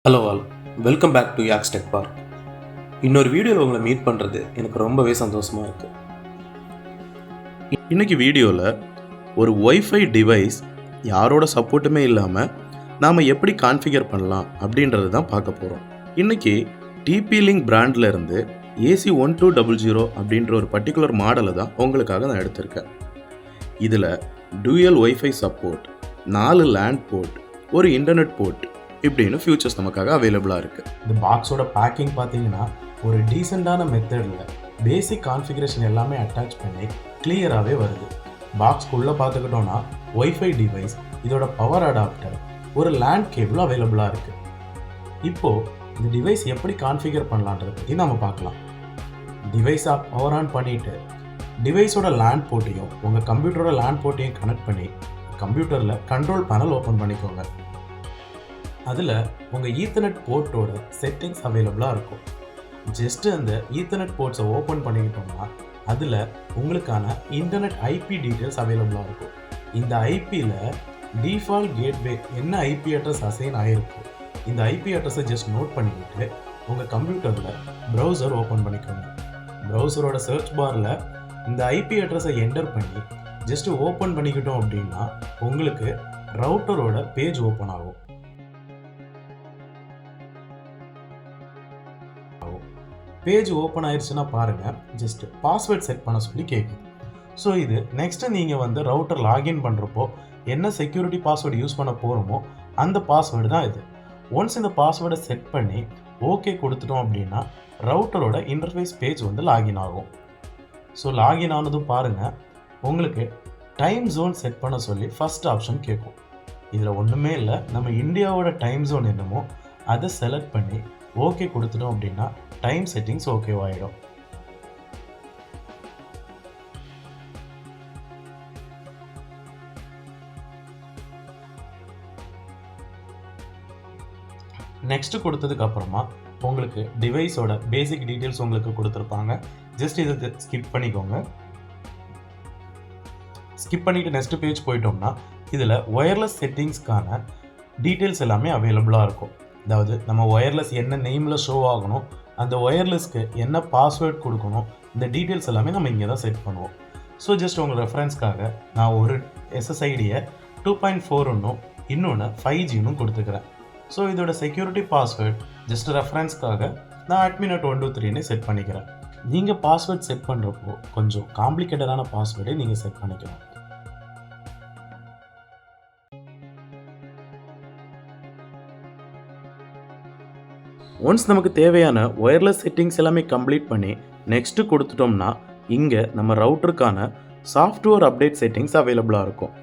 Hello all, welcome back to Yaks tech park. இன்னொரு வீடியோவில் உங்களை மீட் பண்ணுறது எனக்கு ரொம்பவே சந்தோஷமாக இருக்குது. இன்றைக்கி வீடியோவில் ஒரு ஒய்ஃபை டிவைஸ் யாரோட சப்போர்ட்டுமே இல்லாமல் நாம் எப்படி கான்ஃபிகர் பண்ணலாம் அப்படின்றது தான் பார்க்க போகிறோம். இன்றைக்கி TP-Link பிராண்டில் இருந்து AC1200 அப்படின்ற ஒரு பர்டிகுலர் மாடலை தான் உங்களுக்காக நான் எடுத்திருக்கேன். இதில் dual wifi support, 4 land port, ஒரு இன்டர்நெட் போர்ட் இப்படின்னு ஃபியூச்சர்ஸ் நமக்காக அவைலபிளாக இருக்குது. இந்த பாக்ஸோட பேக்கிங் பார்த்தீங்கன்னா ஒரு டீசெண்டான மெத்தடில் பேசிக் கான்ஃபிகரேஷன் எல்லாமே அட்டாச் பண்ணி கிளியராகவே வருது. பாக்ஸ்க்குள்ளே பார்த்துக்கிட்டோன்னா ஒய்ஃபை டிவைஸ், இதோட பவர் அடாப்டர், ஒரு லேண்ட் கேபிள் அவைலபிளாக இருக்குது. இப்போது இந்த டிவைஸ் எப்படி கான்ஃபிகர் பண்ணலான்றதை பற்றி நம்ம பார்க்கலாம். டிவைஸை பவர் ஆன் பண்ணிவிட்டு டிவைஸோட லேண்ட் போர்ட்டையும் உங்கள் கம்ப்யூட்டரோட லேண்ட் போர்ட்டையும் கனெக்ட் பண்ணி கம்ப்யூட்டரில் கண்ட்ரோல் பேனல் ஓப்பன் பண்ணிக்கோங்க. அதில் உங்கள் ஈத்தர்நெட் போர்ட்டோட செட்டிங்ஸ் அவைலபிளாக இருக்கும். ஜஸ்ட்டு அந்த ஈத்தர்நெட் போர்ட்ஸை ஓப்பன் பண்ணிக்கிட்டோம்னா அதில் உங்களுக்கான இன்டர்நெட் IP டீட்டெயில்ஸ் அவைலபிளாக இருக்கும். இந்த ஐபியில் டிஃபால்ட் கேட்வே என்ன IP அட்ரஸ் அசைன் ஆகிருக்கும், இந்த IP அட்ரஸை ஜஸ்ட் நோட் பண்ணிக்கிட்டு உங்கள் கம்ப்யூட்டரில் ப்ரௌசர் ஓப்பன் பண்ணிக்கோங்க. ப்ரௌசரோட சர்ச் பாரில் இந்த IP அட்ரஸை என்டர் பண்ணி ஜஸ்ட்டு ஓப்பன் பண்ணிக்கிட்டோம் அப்படின்னா உங்களுக்கு ரவுட்டரோட பேஜ் ஓப்பன் ஆகும். பேஜ் ஓப்பன் ஆயிடுச்சுன்னா பாருங்கள், ஜஸ்ட் பாஸ்வேர்ட் செட் பண்ண சொல்லி கேட்குது. ஸோ இது நெக்ஸ்ட்டு நீங்கள் ரவுட்டர் லாகின் பண்ணுறப்போ என்ன செக்யூரிட்டி பாஸ்வேர்டு யூஸ் பண்ண போகிறோமோ அந்த பாஸ்வேர்டு தான் இது. ஒன்ஸ் இந்த பாஸ்வேர்டை செட் பண்ணி ஓகே கொடுத்துட்டோம் அப்படின்னா ரவுட்டரோட இன்டர்ஃபேஸ் பேஜ் லாகின் ஆகும். ஸோ லாகின் ஆனதும் பாருங்கள், உங்களுக்கு டைம் ஜோன் செட் பண்ண சொல்லி ஃபஸ்ட் ஆப்ஷன் கேட்கும். இதில் ஒன்றுமே இல்லை, நம்ம இந்தியாவோட டைம் ஜோன் என்னமோ அதை செலக்ட் பண்ணி ஓகே கொடுத்துட்டோம் அப்படின்னா டைம் செட்டிங்ஸ் ஓகேவாயிடும். நெக்ஸ்ட் கொடுத்ததுக்கு அப்புறமா உங்களுக்கு டிவைஸோட பேசிக் டீட்டெயில்ஸ் உங்களுக்கு கொடுத்துருப்பாங்க. ஜஸ்ட் இதை ஸ்கிப் பண்ணிக்கோங்க. ஸ்கிப் பண்ணிட்டு நெக்ஸ்ட் பேஜ் போயிட்டோம்னா இதில் ஒயர்லெஸ் செட்டிங்ஸ்க்கான டீட்டெயில்ஸ் எல்லாமே அவைலபிளாக இருக்கும். அதாவது நம்ம ஒயர்லெஸ் என்ன நேமில் ஷோ ஆகணும், அந்த ஒயர்லெஸ்க்கு என்ன பாஸ்வேர்ட் கொடுக்கணும், இந்த டீட்டெயில்ஸ் எல்லாமே நம்ம இங்கே தான் செட் பண்ணுவோம். ஸோ ஜஸ்ட் உங்கள் ரெஃபரன்ஸ்க்காக நான் ஒரு SSIDயை 2.4 இன்னொன்று 5G கொடுத்துக்கிறேன். ஸோ இதோட செக்யூரிட்டி பாஸ்வேர்ட் ஜஸ்ட் ரெஃபரன்ஸ்க்காக நான் admin@123 செட் பண்ணிக்கிறேன். நீங்கள் பாஸ்வேர்ட் செட் பண்ணுறப்போ கொஞ்சம் காம்ப்ளிகேட்டடான பாஸ்வேர்டை நீங்கள் செட் பண்ணிக்கலாம். ஒன்ஸ் நமக்கு தேவையான ஒயர்லெஸ் செட்டிங்ஸ் எல்லாமே கம்ப்ளீட் பண்ணி நெக்ஸ்ட்டு கொடுத்துட்டோம்னா இங்கே நம்ம ரவுட்டருக்கான சாஃப்ட்வேர் அப்டேட் செட்டிங்ஸ் அவைலபிளாக இருக்கும்.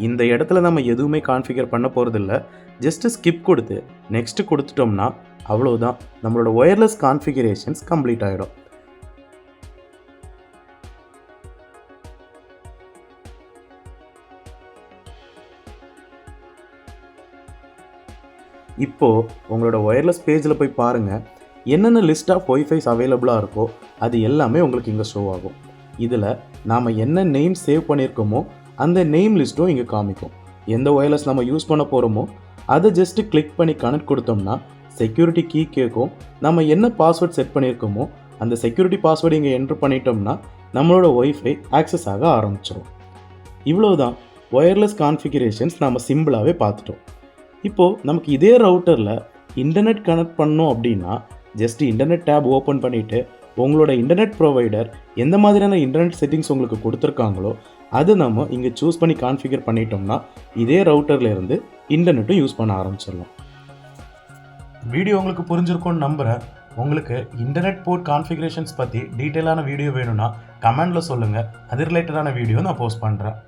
இந்த இடத்துல நம்ம எதுவுமே கான்ஃபிகர் பண்ண போகிறதில்ல, ஜஸ்ட்டு ஸ்கிப் கொடுத்து நெக்ஸ்ட்டு கொடுத்துட்டோம்னா அவ்வளோதான், நம்மளோட ஒயர்லெஸ் கான்ஃபிகரேஷன்ஸ் கம்ப்ளீட் ஆகிடும். இப்போது உங்களோட ஒயர்லெஸ் பேஜில் போய் பாருங்கள், என்னென்ன லிஸ்ட் ஆஃப் ஒய்ஃபைஸ் அவைலபிளாக இருக்கோ அது எல்லாமே உங்களுக்கு இங்கே ஷோ ஆகும். இதில் நாம் என்ன நேம் சேவ் பண்ணியிருக்கோமோ அந்த நேம் லிஸ்ட்டும் இங்கே காமிக்கும். எந்த ஒயர்லெஸ் நம்ம யூஸ் பண்ண போகிறோமோ அதை ஜஸ்ட்டு கிளிக் பண்ணி கனெக்ட் கொடுத்தோம்னா செக்யூரிட்டி கீ கேட்கும். நம்ம என்ன பாஸ்வேர்ட் செட் பண்ணியிருக்கோமோ அந்த செக்யூரிட்டி பாஸ்வேர்டு இங்கே என்ட்ரு பண்ணிட்டோம்னா நம்மளோட ஒய்ஃபை ஆக்சஸ் ஆக ஆரம்பிச்சிடும். இவ்வளோதான், ஒயர்லெஸ் கான்ஃபிகரேஷன்ஸ் நம்ம சிம்பிளாகவே பார்த்துட்டோம். இப்போது நமக்கு இதே ரவுட்டரில் இன்டர்நெட் கனெக்ட் பண்ணோம் அப்படின்னா ஜஸ்ட் இன்டர்நெட் டேப் ஓப்பன் பண்ணிவிட்டு உங்களோட இன்டர்நெட் ப்ரொவைடர் எந்த மாதிரியான இன்டர்நெட் செட்டிங்ஸ் உங்களுக்கு கொடுத்துருக்காங்களோ அதை நம்ம இங்கே சூஸ் பண்ணி கான்ஃபிகர் பண்ணிட்டோம்னா இதே ரவுட்டர்லேருந்து இன்டர்நெட்டும் யூஸ் பண்ண ஆரம்பிச்சிடலாம். வீடியோ உங்களுக்கு புரிஞ்சிருக்கும்னு நம்புகிறேன். உங்களுக்கு இன்டர்நெட் போர்ட் கான்ஃபிகரேஷன்ஸ் பற்றி டீட்டெயிலான வீடியோ வேணும்னா கமெண்டில் சொல்லுங்கள், அது ரிலேட்டடான வீடியோ நான் போஸ்ட் பண்ணுறேன்.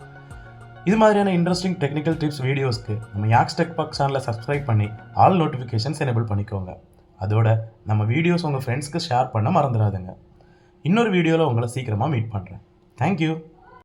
இது மாதிரியான இன்ட்ரெஸ்டிங் டெக்னிக்கல் டிப்ஸ் வீடியோஸ்க்கு நம்ம யாக்ஸ் டெக் பார்க் சேனலை சப்ஸ்கிரைப் பண்ணி ஆல் நோட்டிஃபிகேஷன்ஸ் எனேபிள் பண்ணிக்கோங்க. அதோட நம்ம வீடியோஸ் உங்கள் ஃப்ரெண்ட்ஸ்க்கு ஷேர் பண்ண மறந்துடாதுங்க. இன்னொரு வீடியோவில் உங்களை சீக்கிரமாக மீட் பண்ணுறேன். தேங்க்யூ.